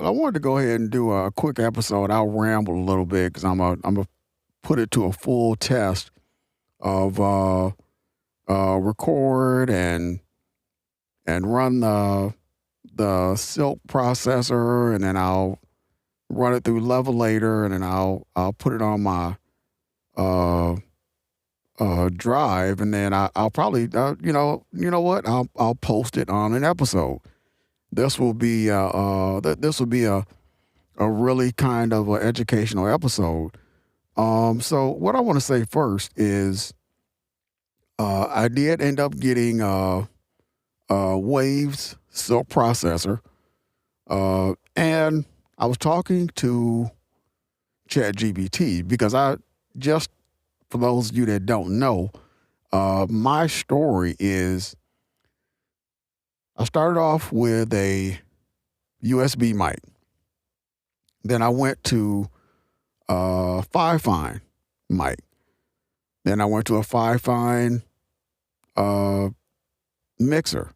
I wanted to go ahead and do a quick episode. I'll ramble a little bit because I'm a put it to a full test of record and run the Silk processor, and then I'll run it through Levelator, and then I'll put it on my uh, drive, and then I'll probably you know what I'll post it on an episode. This will be a really kind of an educational episode. So what I want to say first is I did end up getting Waves Silk processor, and I was talking to ChatGPT because I just for those of you that don't know, my story is I started off with a USB mic. Then I went to Fifine mic. Then I went to a Fifine uh, mixer.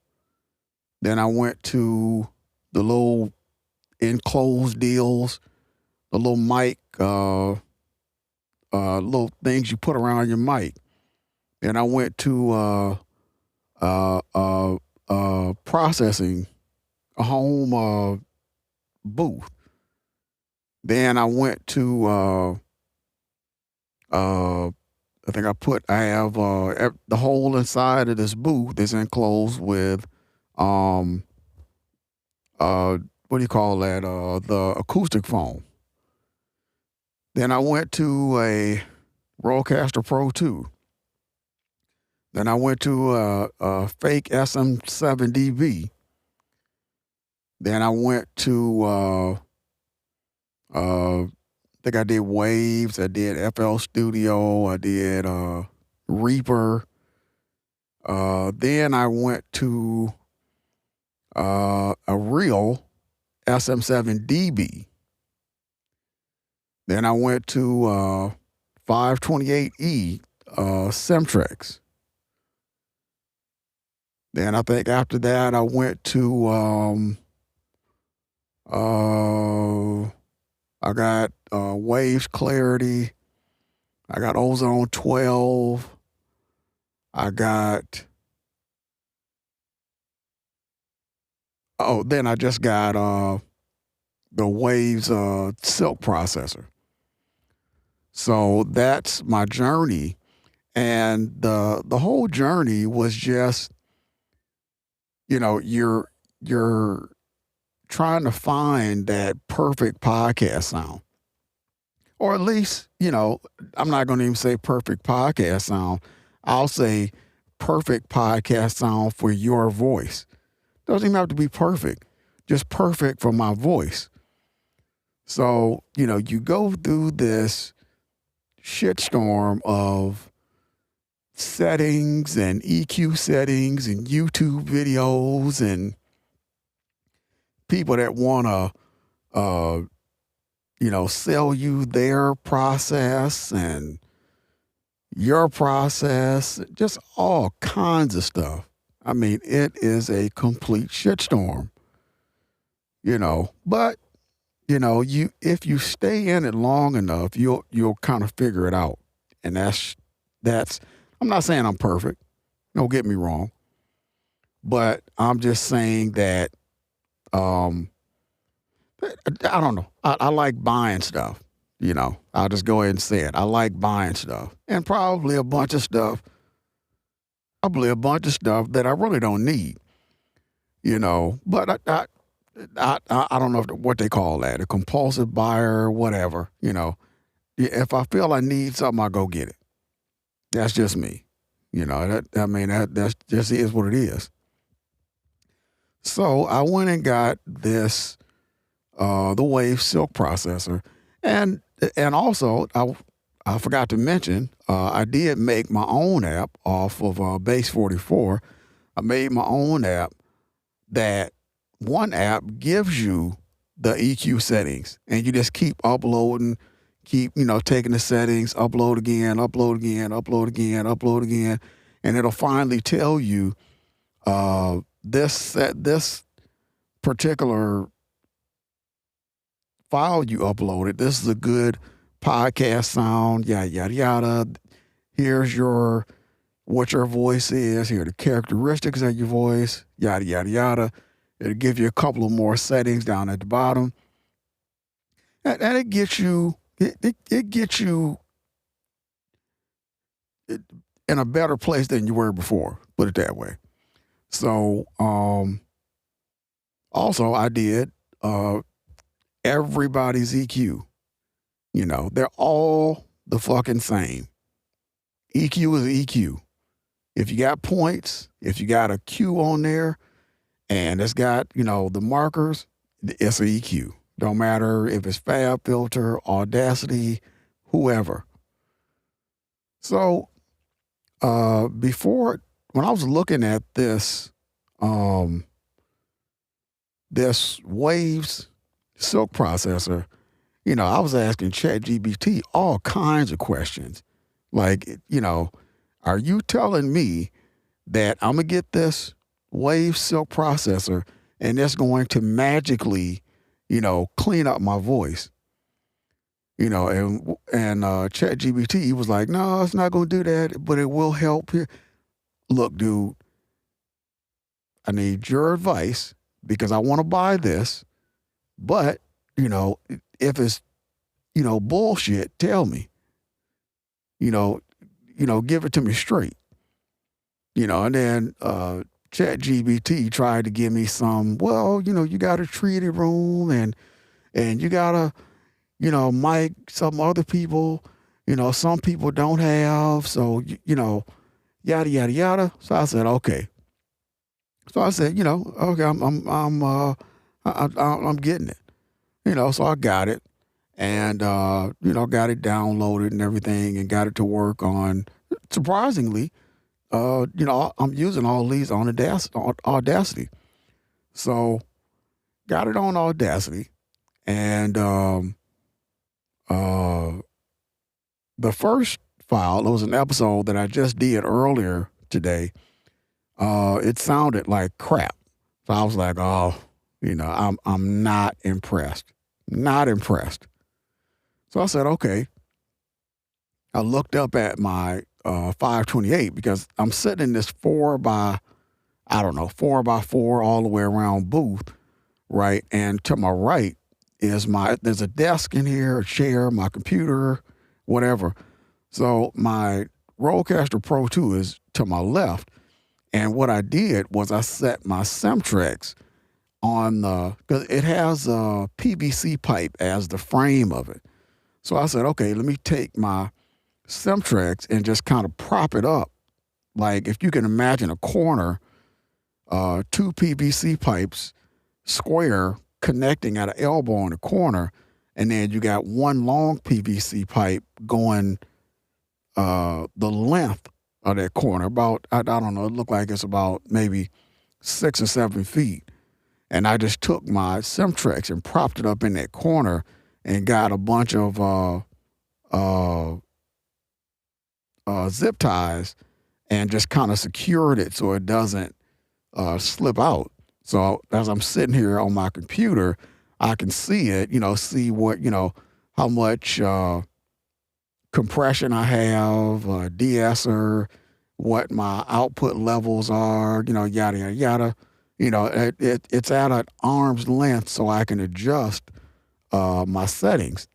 Then I went to the little enclosed deals, the little mic, little things you put around your mic. Then I went to processing, a home booth. Then I went to I think I have the whole inside of this booth is enclosed with um what do you call that? The acoustic foam. Then I went to a Rodecaster Pro 2. Then I went to a fake SM7DB. Then I went to I think I did Waves, I did FL Studio, I did Reaper. Then I went to a real SM7DB. Then I went to 528E Semtrex. Then I think after that I went to I got Waves Clarity. I got Ozone 12. I got then I just got the Waves Silk processor. So that's my journey, and the whole journey was just you're trying to find that perfect podcast sound, or at least I'm not going to even say perfect podcast sound. I'll say perfect podcast sound for your voice. Doesn't even have to be perfect, just perfect for my voice. So you go through this shitstorm of settings and EQ settings and YouTube videos and people that want to, sell you their process and your process, just all kinds of stuff. I mean, it is a complete shitstorm, but you if you stay in it long enough, you'll kind of figure it out. And that's I'm not saying I'm perfect. Don't get me wrong. But I'm just saying that um I don't know. I like buying stuff. I'll just go ahead and say it. I like buying stuff. And probably a bunch of stuff that I really don't need, But I don't know what they call that, a compulsive buyer or whatever, If I feel I need something, I go get it. That's just me. That's just is what it is. So I went and got this the Wave Silk processor, and also I forgot to mention I did make my own app off of Base 44. I made my own app that one app gives you the EQ settings, and you just keep uploading, keep taking the settings, upload again, upload again, upload again, upload again, and it'll finally tell you this particular file you uploaded. This is a good podcast sound, yada, yada, yada. Here's what your voice is. Here are the characteristics of your voice, yada, yada, yada. It'll give you a couple of more settings down at the bottom. And it gets you, it gets you in a better place than you were before, put it that way. So, also I did, everybody's EQ. They're all the fucking same. EQ is EQ. If you got points, if you got a Q on there and it's got, the markers, it's an EQ. Don't matter if it's FabFilter, Audacity, whoever. So, when I was looking at this, this Waves Silk processor, I was asking ChatGPT all kinds of questions. Like, are you telling me that I'm going to get this Wave Silk processor and it's going to magically, clean up my voice? And ChatGPT was like, no, it's not going to do that, but it will help here. Look, dude, I need your advice because I want to buy this, but, if it's, bullshit, tell me. Give it to me straight. And then ChatGPT tried to give me some, well, you got a treated room and you got to, mic some other people, some people don't have. So, yada, yada, yada. So I said, okay. So I said, okay, I'm getting it. So I got it and, got it downloaded and everything and got it to work on, surprisingly, I'm using all these on Audacity. So got it on Audacity and, the first file, it was an episode that I just did earlier today. It sounded like crap. So I was like, oh, I'm not impressed. Not impressed. So I said, okay. I looked up at my 528 because I'm sitting in this 4x4 all the way around booth, right? And to my right is there's a desk in here, a chair, my computer, whatever. So my Rodecaster Pro 2 is to my left. And what I did was I set my Semtrex on because it has a PVC pipe as the frame of it. So I said, okay, let me take my Semtrex and just kind of prop it up. Like if you can imagine a corner, two PVC pipes square connecting at an elbow in the corner. And then you got one long PVC pipe going the length of that corner, about, I don't know, it looked like it's about maybe 6 or 7 feet. And I just took my Semtrex and propped it up in that corner and got a bunch of zip ties and just kind of secured it so it doesn't slip out. So as I'm sitting here on my computer, I can see it, see what, how much compression I have, de-esser, what my output levels are, yada, yada, yada. It's at an arm's length so I can adjust my settings.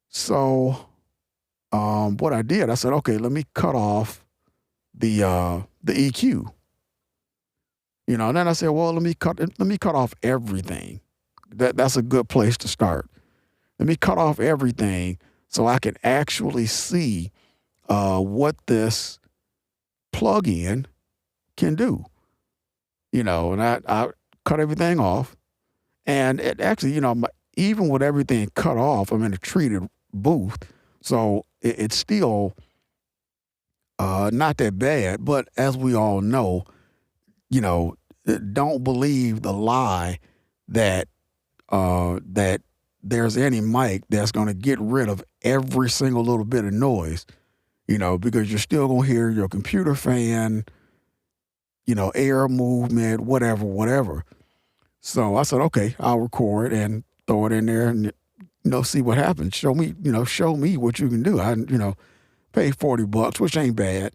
So what I did, I said, okay, let me cut off the EQ. And then I said, well, let me cut off everything. That's a good place to start. Let me cut off everything so I can actually see what this plug-in can do. And I cut everything off. And it actually, even with everything cut off, I'm in a treated booth. So it's still not that bad. But as we all know, don't believe the lie that that there's any mic that's going to get rid of every single little bit of noise, because you're still going to hear your computer fan, air movement, whatever. So I said, okay, I'll record and throw it in there and see what happens. Show me what you can do. I pay $40, which ain't bad.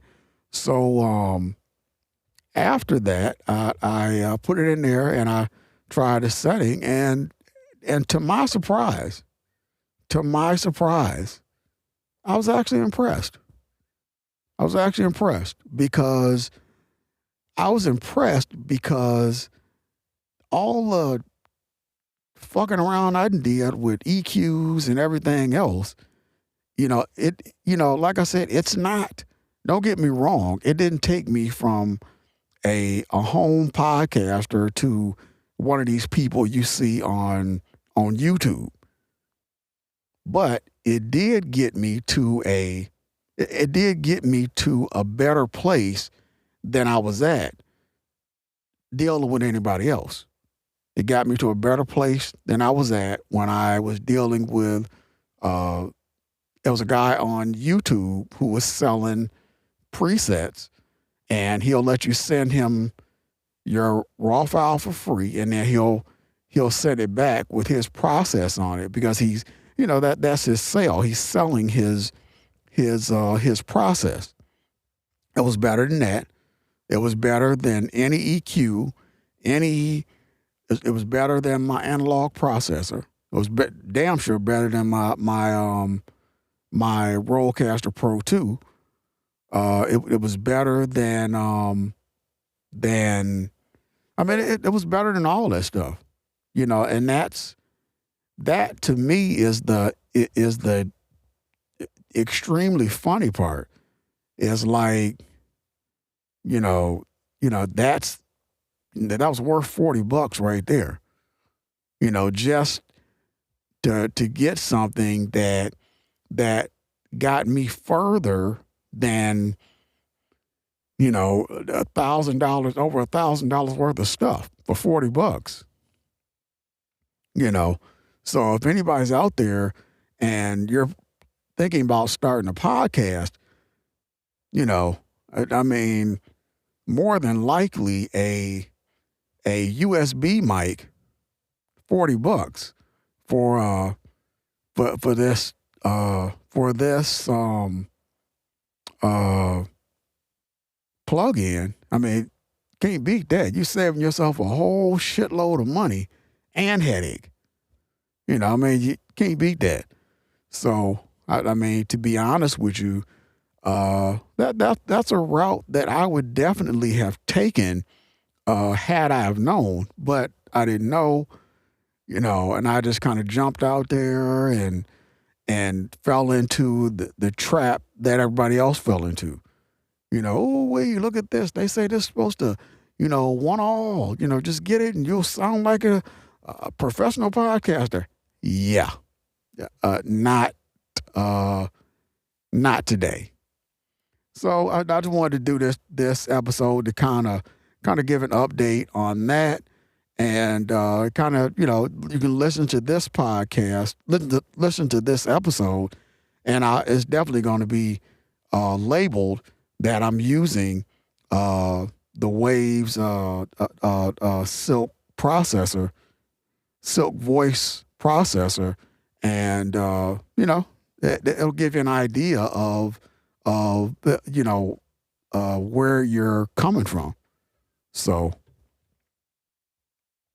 So after that, I put it in there and I tried the setting, and to my surprise, I was actually impressed. Because all the fucking around I did with EQs and everything else, like I said, it's not, don't get me wrong, it didn't take me from a home podcaster to one of these people you see on YouTube. But it did get me to a better place than I was at dealing with anybody else. It got me to a better place than I was at when I was dealing with, there was a guy on YouTube who was selling presets, and he'll let you send him your raw file for free, and then he'll send it back with his process on it, because he's, that's his sale. He's selling his process. It was better than that. It was better than any EQ, it was better than my analog processor. It was damn sure better than my Rodecaster Pro 2. It was better than it was better than all that stuff, and that to me is the extremely funny part. Is like, that was worth $40 right there. Just to get something that got me further than, $1,000, over $1,000 worth of stuff for $40. So if anybody's out there and you're thinking about starting a podcast, more than likely a USB mic, $40 for this plug-in. Can't beat that. You're saving yourself a whole shitload of money and headache. You can't beat that. So to be honest with you, that's a route that I would definitely have taken had I have known, but I didn't know, and I just kind of jumped out there and fell into the trap that everybody else fell into. Oh, wait, look at this. They say this is supposed to, one all, just get it and you'll sound like a professional podcaster. Yeah. Not today. So I just wanted to do this episode to kind of give an update on that, and you can listen to this podcast, listen to this episode, and it's definitely going to be labeled that I'm using the Waves Silk processor, Silk voice processor, and it'll give you an idea of where you're coming from. So